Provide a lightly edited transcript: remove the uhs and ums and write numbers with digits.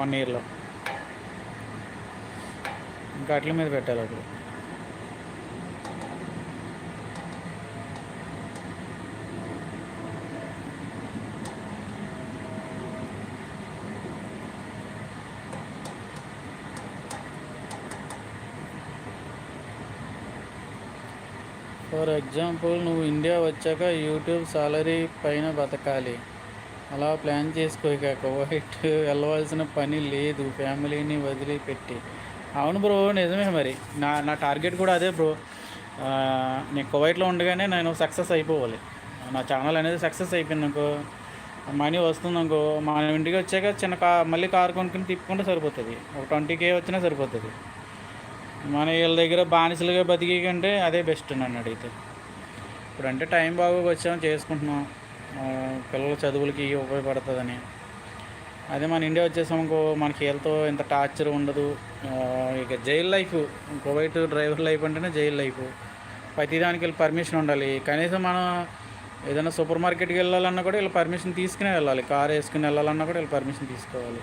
1 ఇయర్లో. ఇంకా అట్ల మీద పెట్టాలి అప్పుడు. ఫర్ ఎగ్జాంపుల్, నువ్వు ఇండియా వచ్చాక యూట్యూబ్ సాలరీ పైన బతకాలి, అలా ప్లాన్ చేసుకో. ఇక కువైట్ వెళ్ళవలసిన పని లేదు ఫ్యామిలీని వదిలిపెట్టి. అవును బ్రో, నిజమే. మరి నా నా టార్గెట్ కూడా అదే బ్రో. నేను కువైట్లో ఉండగానే నేను సక్సెస్ అయిపోవాలి. నా ఛానల్ అనేది సక్సెస్ అయిపోయింది అనుకో, మనీ వస్తుంది అనుకో, మన ఇంటికి వచ్చాక చిన్న మళ్ళీ కారు కొనుక్కుని తిప్పుకుంటే సరిపోతుంది. ఒక 20K వచ్చినా సరిపోతుంది. మన వీళ్ళ దగ్గర బానిసలుగా బతికే కంటే అదే బెస్ట్ నన్ను అడిగితే. ఇప్పుడంటే టైం బాగోకి వచ్చాము, చేసుకుంటున్నాం, పిల్లల చదువులకి ఉపయోగపడుతుందని. అదే మన ఇండియా వచ్చేసామనుకో, మనకి హెల్త్ ఇంత టార్చర్ ఉండదు. ఇక jail life, Kuwait driver life అంటేనే జైలు లైఫ్. ప్రతిదానికి వెళ్ళి పర్మిషన్ ఉండాలి. కనీసం మనం ఏదైనా సూపర్ మార్కెట్కి వెళ్ళాలన్నా కూడా వీళ్ళు పర్మిషన్ తీసుకునే వెళ్ళాలి. కారు వేసుకుని వెళ్ళాలన్నా కూడా వీళ్ళు పర్మిషన్ తీసుకోవాలి.